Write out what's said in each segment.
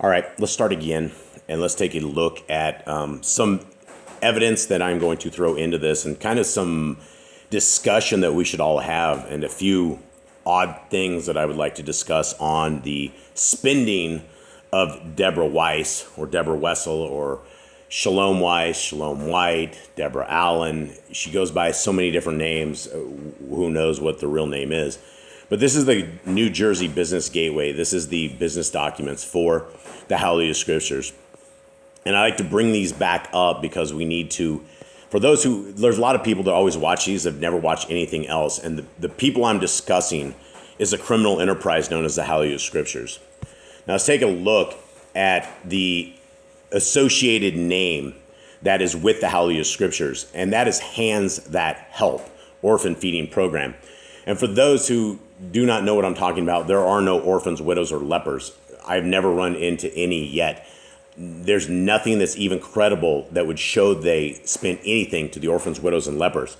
All right, let's start again and let's take a look at some evidence that I'm going to throw into this and kind of some discussion that we should all have and a few odd things that I would like to discuss on the spending of Deborah Weiss or Deborah Wessel or Shalom Weiss, Shalom White, Deborah Allen. She goes by so many different names. Who knows what the real name is? But this is the New Jersey Business Gateway. This is the business documents for the HalleluYAH Scriptures. And I like to bring these back up because we need to, for those who, there's a lot of people that always watch these, have never watched anything else. And the people I'm discussing is a criminal enterprise known as the HalleluYAH Scriptures. Now let's take a look at the associated name that is with the HalleluYAH Scriptures, and that is Hands That Help, orphan feeding program. And for those who do not know what I'm talking about, there are no orphans, widows, or lepers. I've never run into any yet. There's nothing that's even credible that would show they spent anything to the orphans, widows, and lepers.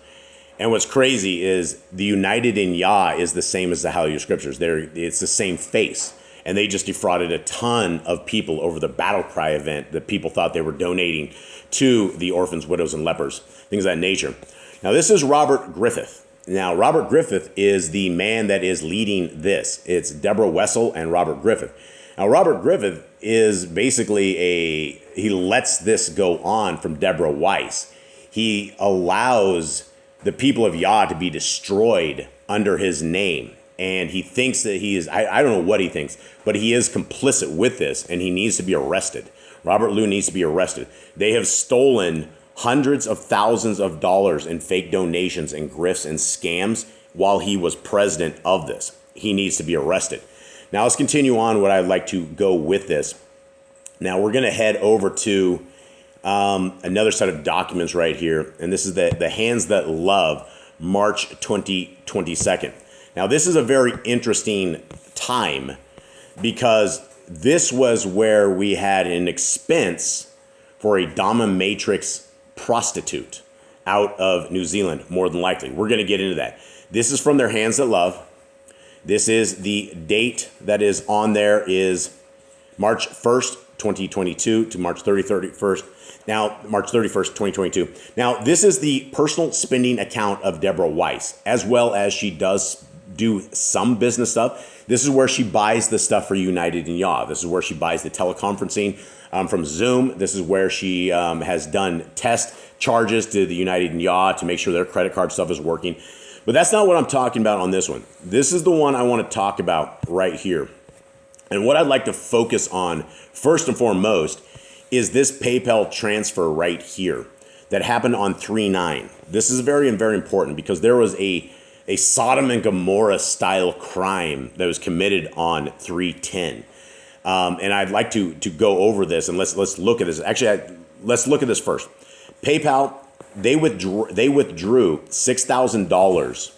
And what's crazy is the United in Yah is the same as the HalleluYAH Scriptures. It's the same face. And they just defrauded a ton of people over the Battle Cry event that people thought they were donating to the orphans, widows, and lepers, things of that nature. Now, this is Robert Griffith. Now, Robert Griffith is the man that is leading this. It's Deborah Wessel and Robert Griffith. Now, Robert Griffith is basically he lets this go on from Deborah Weiss. He allows the people of Yah to be destroyed under his name. And he thinks that he is, I don't know what he thinks, but he is complicit with this and he needs to be arrested. Robert Liu needs to be arrested. They have stolen hundreds of thousands of dollars in fake donations and grifts and scams while he was president of this. He needs to be arrested. Now let's continue on what I'd like to go with this. Now we're going to head over to another set of documents right here. And this is the Hands That Love, March 2022. Now, this is a very interesting time because this was where we had an expense for a dominatrix prostitute out of New Zealand, more than likely. We're going to get into that. This is from their Hands That Love. This is the date that is on there is March 1st, 2022 to March 31st. Now, March 31st, 2022. Now, this is the personal spending account of Deborah Weiss, as well as she does do some business stuff. This is where she buys the stuff for United in Yah. This is where she buys the teleconferencing from Zoom. This is where she has done test charges to the United in Yah to make sure their credit card stuff is working. But that's not what I'm talking about on this one. This is the one I want to talk about right here. And what I'd like to focus on first and foremost is this PayPal transfer right here that happened on 3/9. This is very, very important because there was a Sodom and Gomorrah style crime that was committed on 3/10. And I'd like to go over this and let's look at this. Actually, let's look at this first. PayPal, they withdrew $6,000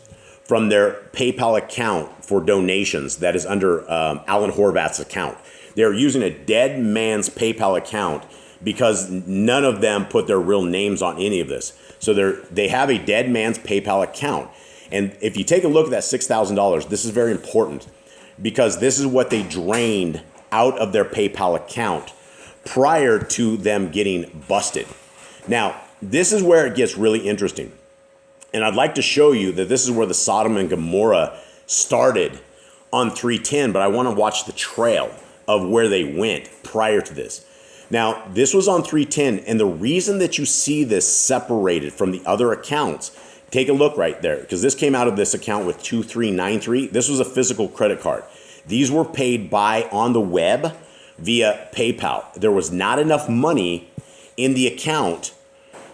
from their PayPal account for donations that is under Alan Horvath's account. They're using a dead man's PayPal account because none of them put their real names on any of this. So they have a dead man's PayPal account. And if you take a look at that $6,000, this is very important because this is what they drained out of their PayPal account prior to them getting busted. Now, this is where it gets really interesting. And I'd like to show you that this is where the Sodom and Gomorrah started on 3/10, but I want to watch the trail of where they went prior to this. Now, this was on 3/10, and the reason that you see this separated from the other accounts, take a look right there, because this came out of this account with 2393. This was a physical credit card. These were paid by on the web via PayPal. There was not enough money in the account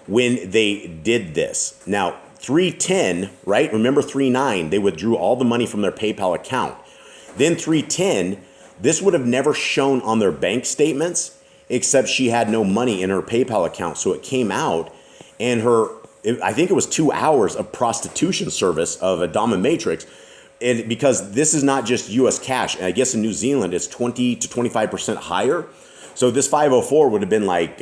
when they did this. Now, 3/10, right? Remember 3/9, they withdrew all the money from their PayPal account. Then 3/10, this would have never shown on their bank statements, except she had no money in her PayPal account. So it came out, and I think it was 2 hours of prostitution service of a dominatrix. And because this is not just U.S. cash, and I guess in New Zealand it's 20 to 25% higher. So this 504 would have been like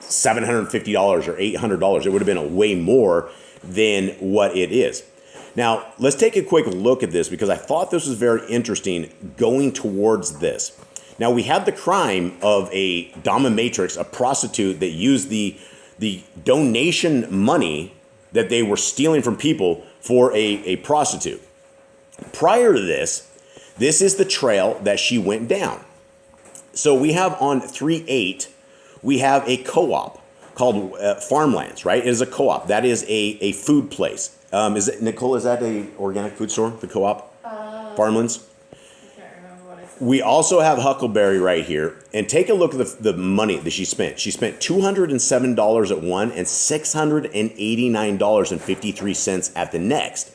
$750 or $800. It would have been a way more than what it is. Now, let's take a quick look at this because I thought this was very interesting going towards this. Now, we have the crime of a dominatrix, a prostitute that used the donation money that they were stealing from people for a prostitute. Prior to this is the trail that she went down. So we have on 3-8, we have a co-op called Farmlands, right? It is a co-op. That is a food place. Is it, Nicole, is that a organic food store, the co-op? Farmlands? I can't remember what I said. We also have Huckleberry right here. And take a look at the money that she spent. She spent $207 at one and $689.53 at the next.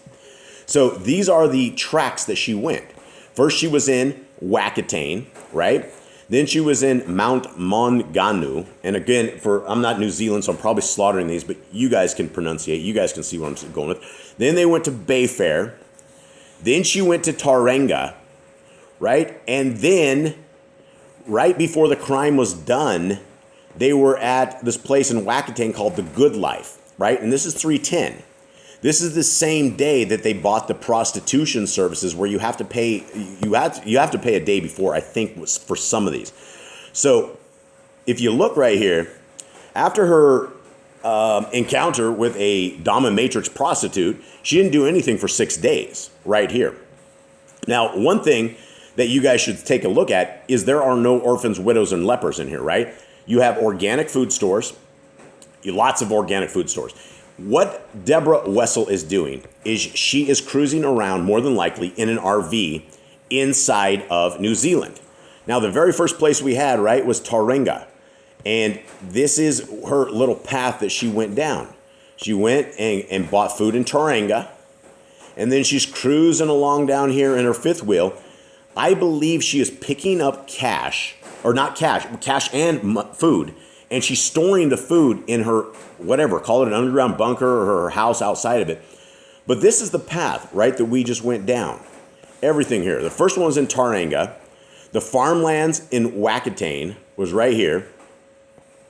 So these are the tracks that she went. First, she was in Wakatane, right? Then she was in Mount Maunganu. And again, I'm not New Zealand, so I'm probably slaughtering these, but you guys can pronunciate. You guys can see what I'm going with. Then they went to Bayfair. Then she went to Tauranga, right? And then, right before the crime was done, they were at this place in Wakatane called The Good Life, right? And this is 310. This is the same day that they bought the prostitution services where you have to pay a day before, I think, was for some of these. So if you look right here, after her encounter with a dominatrix prostitute, she didn't do anything for 6 days right here. Now, one thing that you guys should take a look at is there are no orphans, widows, and lepers in here, right? You have organic food stores, lots of organic food stores. What Deborah Wessel is doing is she is cruising around, more than likely, in an RV inside of New Zealand. Now, the very first place we had, right, was Tauranga. And this is her little path that she went down. She went and bought food in Tauranga. And then she's cruising along down here in her fifth wheel. I believe she is picking up cash, or not cash and food. And she's storing the food in her, whatever, call it an underground bunker or her house outside of it. But this is the path, right, that we just went down. Everything here. The first one was in Tauranga. The farmlands in Wakatane was right here.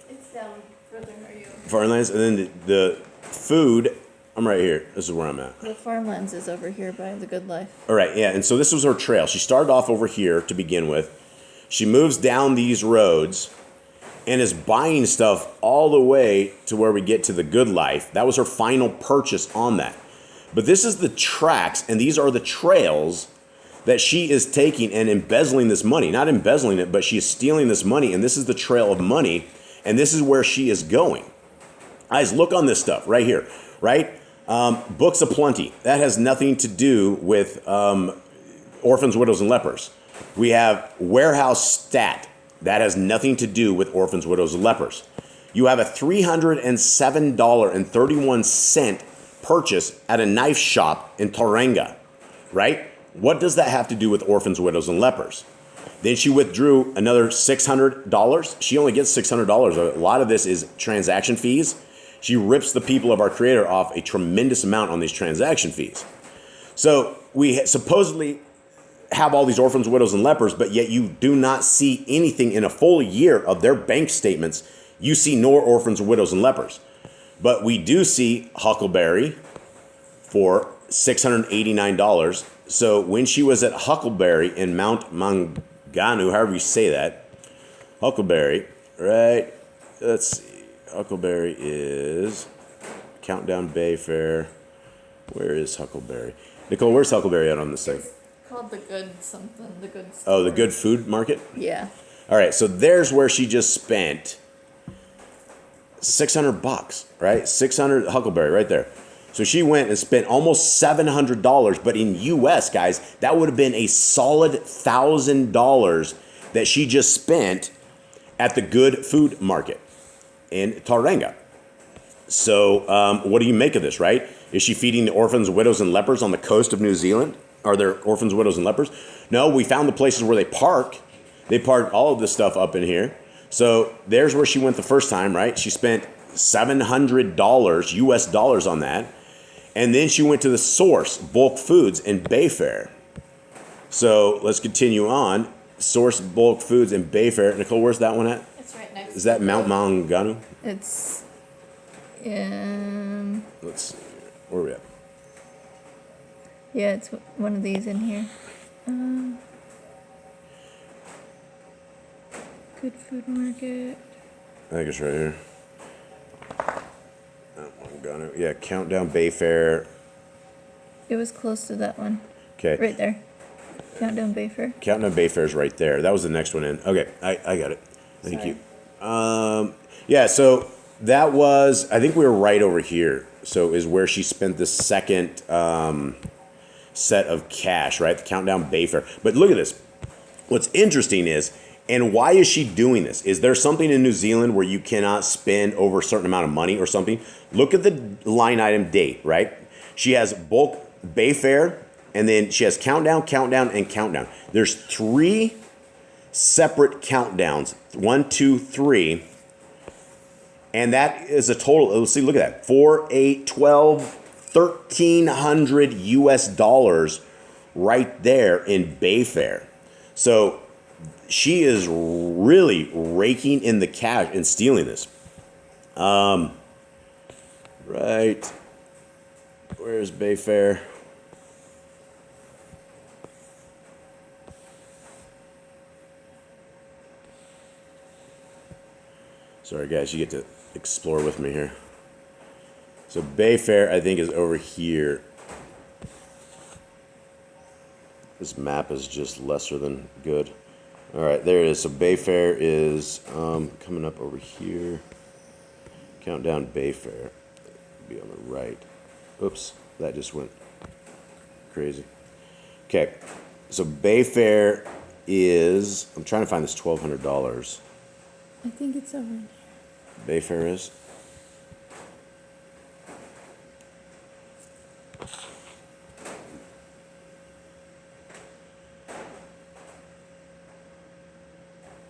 It's down further near you. Farmlands, and then the food, I'm right here. This is where I'm at. The farmlands is over here by The Good Life. All right, yeah, and so this was her trail. She started off over here to begin with. She moves down these roads and is buying stuff all the way to where we get to The Good Life. That was her final purchase on that. But this is the tracks, and these are the trails that she is taking and embezzling this money. Not embezzling it, but she is stealing this money, and this is the trail of money, and this is where she is going. Guys, look on this stuff right here, right? Books of Plenty. That has nothing to do with orphans, widows, and lepers. We have Warehouse Stat. That has nothing to do with orphans, widows, and lepers. You have a $307.31 purchase at a knife shop in Tauranga, right? What does that have to do with orphans, widows, and lepers? Then she withdrew another $600. She only gets $600. A lot of this is transaction fees. She rips the people of our Creator off a tremendous amount on these transaction fees. So we supposedly have all these orphans, widows, and lepers, but yet you do not see anything in a full year of their bank statements. You see no orphans, widows, and lepers. But we do see Huckleberry for $689. So when she was at Huckleberry in Mount Maunganu, however you say that, Huckleberry, right? Let's see. Huckleberry is Countdown Bayfair. Where is Huckleberry? Nicole, where's Huckleberry at on this thing? Called The Good something. The Good Oh, Store. the Good Food Market? Yeah. All right, so there's where she just spent $600, right? 600 Huckleberry right there. So she went and spent almost $700, but in US, guys, that would have been a solid $1,000 that she just spent at the Good Food Market in Tauranga. So what do you make of this, right? Is she feeding the orphans, widows, and lepers on the coast of New Zealand? Are there orphans, widows, and lepers? No, we found the places where they park. They park all of this stuff up in here. So there's where she went the first time, right? She spent $700 US dollars on that. And then she went to the Source, Bulk Foods in Bayfair. So let's continue on. Source, Bulk Foods in Bayfair. Nicole, where's that one at? It's right next Is that to Mount Maunganu? It's in... Let's see. Where are we at? Yeah, it's one of these in here. Good Food Market. I think it's right here. Oh, I'm gonna, yeah, Countdown Bayfair. It was close to that one. Okay. Right there. Countdown Bayfair. Countdown Bayfair is right there. That was the next one in. Okay, I got it. Thank Sorry. you. Yeah, so that was, I think we were right over here. So is where she spent the second set of cash, right? The Countdown Bayfair. But look at this. What's interesting is, and why is she doing this? Is there something in New Zealand where you cannot spend over a certain amount of money or something? Look at the line item date, right? She has bulk Bayfair, and then she has Countdown, Countdown, and Countdown. There's 3 separate countdowns. 1, 2, 3. And that is a total, let's see, look at that. 4, 8, 12, 1,300 US dollars right there in Bayfair. So she is really raking in the cash and stealing this. Right. Where's Bayfair? Sorry, guys, you get to explore with me here. So Bayfair, I think, is over here. This map is just lesser than good. All right, there it is. So Bayfair is coming up over here. Countdown Bayfair. Be on the right. Oops, that just went crazy. Okay, so Bayfair is, I'm trying to find this $1,200. I think it's over there. Bayfair is.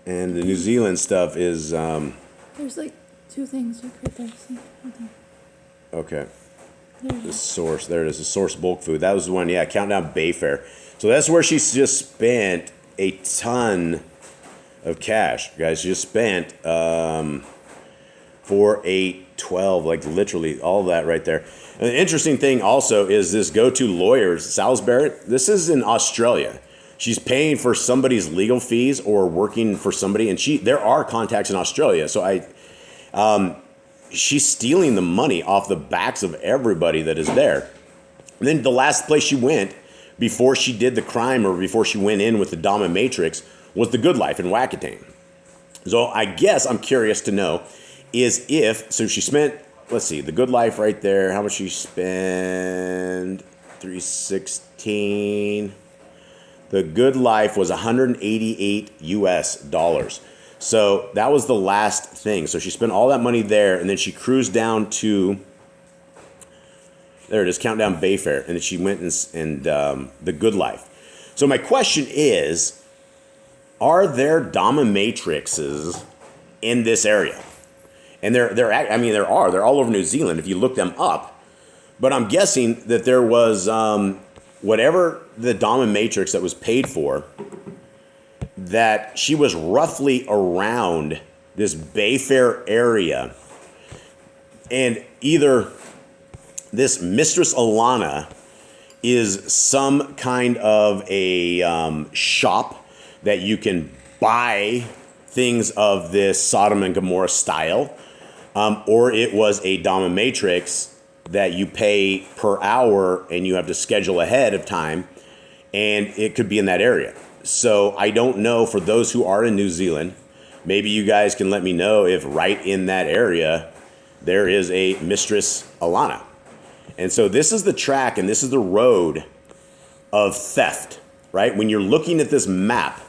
And the New Zealand stuff is, There's like 2 things right there. See? Right there. okay. There it The is. source, there it is, the source bulk food. That was the one, yeah, Countdown Bayfair. So that's where she's just spent a ton of cash, guys. She just spent 4, 8, 12, like literally all of that right there. And the interesting thing also is this go-to lawyers, Salisbury, this is in Australia. She's paying for somebody's legal fees or working for somebody, and there are contacts in Australia. So she's stealing the money off the backs of everybody that is there. And then the last place she went before she did the crime or before she went in with the dominatrix was the Good Life in Wakatane. So I guess I'm curious to know is if, so she spent, let's see, the Good Life right there, how much she spent? 316. The Good Life was 188 US dollars. So that was the last thing. So she spent all that money there, and then she cruised down to, there it is, Countdown Bayfair, and then she went and the Good Life. So my question is, are there dominatrixes in this area? And they're all over New Zealand if you look them up. But I'm guessing that there was whatever the dominatrix that was paid for, that she was roughly around this Bayfair area, and either this Mistress Alana is some kind of a shop that you can buy things of this Sodom and Gomorrah style, or it was a dominatrix that you pay per hour and you have to schedule ahead of time, and it could be in that area. So I don't know, for those who are in New Zealand, maybe you guys can let me know if right in that area there is a Mistress Alana. And so this is the track and this is the road of theft, right? When you're looking at this map,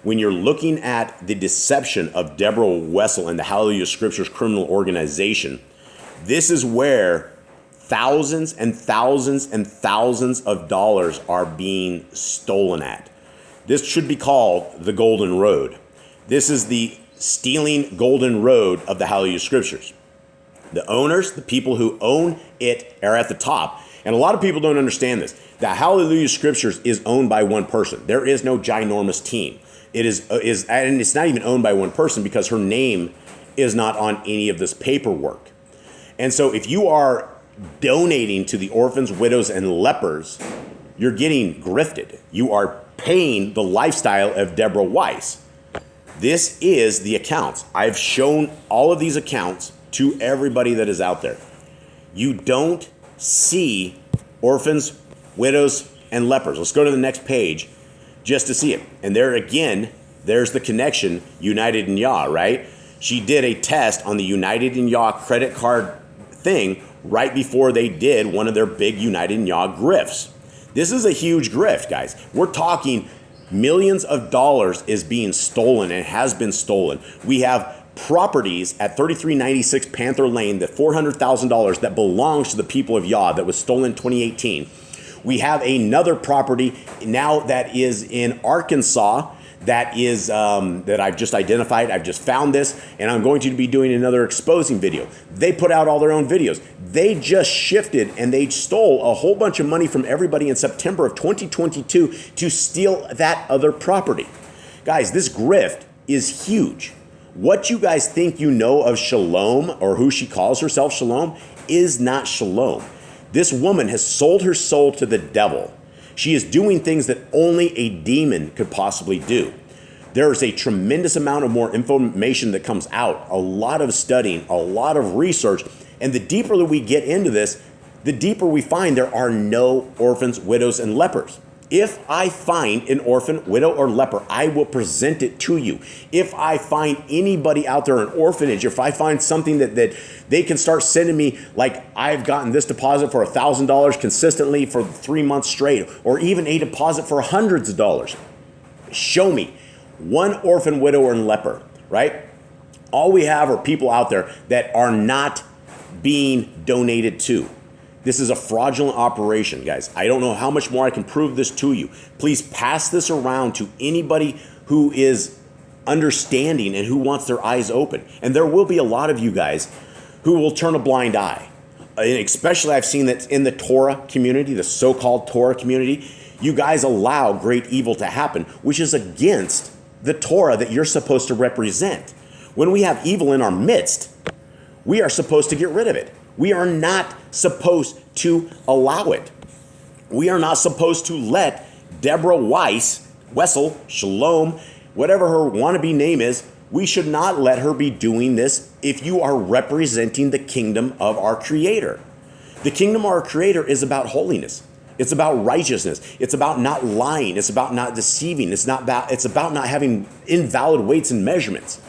when you're looking at the deception of Deborah Wessel and the HalleluYAH Scriptures criminal organization, this is where thousands and thousands and thousands of dollars are being stolen at. This should be called the Golden Road. This is the stealing golden road of the HalleluYAH Scriptures. The owners, the people who own it, are at the top. And a lot of people don't understand this. The HalleluYAH Scriptures is owned by one person. There is no ginormous team. It is, and it's not even owned by one person because her name is not on any of this paperwork. And so if you are donating to the orphans, widows, and lepers, you're getting grifted. You are paying the lifestyle of Deborah Weiss. This is the accounts. I've shown all of these accounts to everybody that is out there. You don't see orphans, widows, and lepers. Let's go to the next page just to see it. And there again, there's the connection, United in Yah, right? She did a test on the United in Yah credit card thing right before they did one of their big United in Yah grifts. This is a huge grift, guys. We're talking millions of dollars is being stolen and has been stolen. We have properties at 3396 Panther Lane, that $400,000 that belongs to the people of Yah that was stolen in 2018. We have another property now that is in Arkansas that is that I've just identified. I've just found this, and I'm going to be doing another exposing video. They put out all their own videos. They just shifted and they stole a whole bunch of money from everybody in September of 2022 to steal that other property. Guys, this grift is huge. What you guys think you know of Shalom, or who she calls herself Shalom, is not Shalom. This woman has sold her soul to the devil. She is doing things that only a demon could possibly do. There is a tremendous amount of more information that comes out, a lot of studying, a lot of research, and the deeper that we get into this, the deeper we find there are no orphans, widows, and lepers. If I find an orphan, widow, or leper, I will present it to you. If I find anybody out there, an orphanage, if I find something that they can start sending me, like I've gotten this deposit for $1,000 consistently for 3 months straight, or even a deposit for hundreds of dollars, show me one orphan, widow, or leper, right? All we have are people out there that are not being donated to. This is a fraudulent operation, guys. I don't know how much more I can prove this to you. Please pass this around to anybody who is understanding and who wants their eyes open. And there will be a lot of you guys who will turn a blind eye. And especially I've seen that in the Torah community, the so-called Torah community, you guys allow great evil to happen, which is against the Torah that you're supposed to represent. When we have evil in our midst, we are supposed to get rid of it. We are not supposed to allow it. We are not supposed to let Deborah Wessel, Shalom, whatever her wannabe name is, we should not let her be doing this if you are representing the kingdom of our Creator. The kingdom of our Creator is about holiness. It's about righteousness. It's about not lying. It's about not deceiving. It's about not having invalid weights and measurements.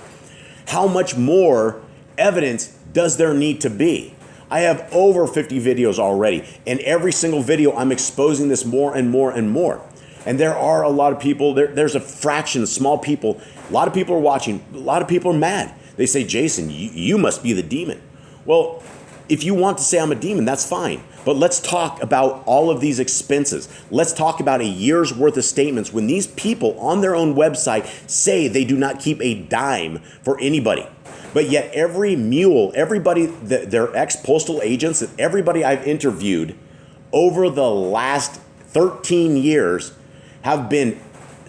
How much more evidence does there need to be? I have over 50 videos already, and every single video I'm exposing this more and more and more. And there are a lot of people, there's a fraction of small people, a lot of people are watching, a lot of people are mad. They say, Jason, you must be the demon. Well, if you want to say I'm a demon, that's fine. But let's talk about all of these expenses. Let's talk about a year's worth of statements when these people on their own website say they do not keep a dime for anybody. But yet every mule, everybody, their ex-postal agents, and everybody I've interviewed over the last 13 years have been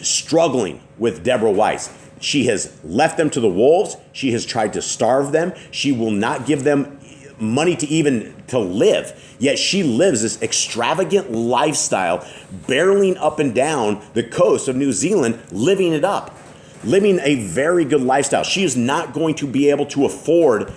struggling with Deborah Weiss. She has left them to the wolves. She has tried to starve them. She will not give them money to live. Yet she lives this extravagant lifestyle, barreling up and down the coast of New Zealand, living it up. Living a very good lifestyle. She is not going to be able to afford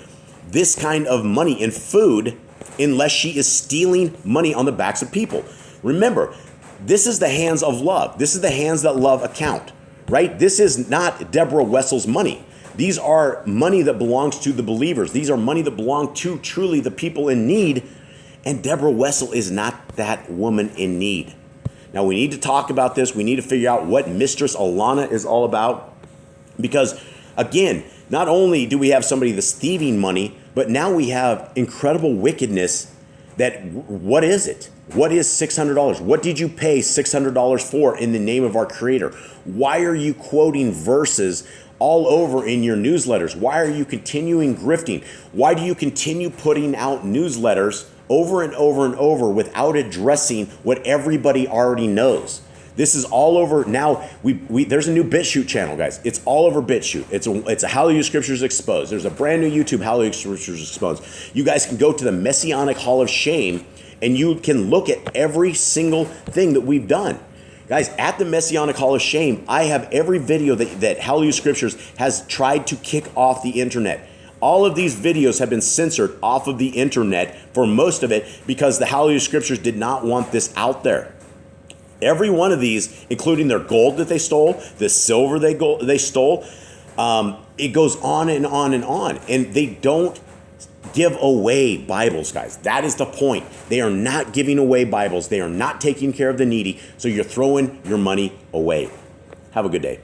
this kind of money in food unless she is stealing money on the backs of people. Remember, this is the hands of love. This is the hands that love account, right? This is not Deborah Wessel's money. These are money that belongs to the believers. These are money that belong to truly the people in need. And Deborah Wessel is not that woman in need. Now we need to talk about this. We need to figure out what Mistress Alana is all about. Because, again, not only do we have somebody that's thieving money, but now we have incredible wickedness that, what is it? What is $600? What did you pay $600 for in the name of our Creator? Why are you quoting verses all over in your newsletters? Why are you continuing grifting? Why do you continue putting out newsletters over and over and over without addressing what everybody already knows? This is all over now. There's a new BitChute channel, guys. It's all over BitChute. It's a HalleluYAH Scriptures Exposed. There's a brand new YouTube HalleluYAH Scriptures Exposed. You guys can go to the Messianic Hall of Shame and you can look at every single thing that we've done. Guys, at the Messianic Hall of Shame, I have every video that Hallelujah Scriptures has tried to kick off the internet. All of these videos have been censored off of the internet for most of it because the Hallelujah Scriptures did not want this out there. Every one of these, including their gold that they stole, the silver they stole, it goes on and on and on. And they don't give away Bibles, guys. That is the point. They are not giving away Bibles. They are not taking care of the needy. So you're throwing your money away. Have a good day.